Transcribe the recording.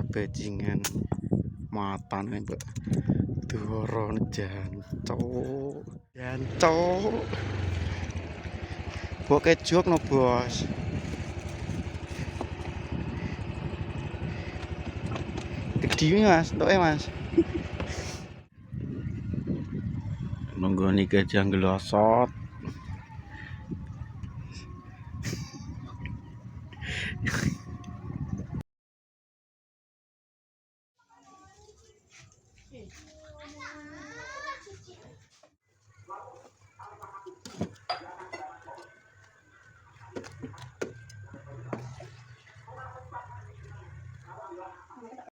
bajingan matane mbak duron jancuk bok kejuk no bos gede mas entuk mas nunggu nih gajah ngelosot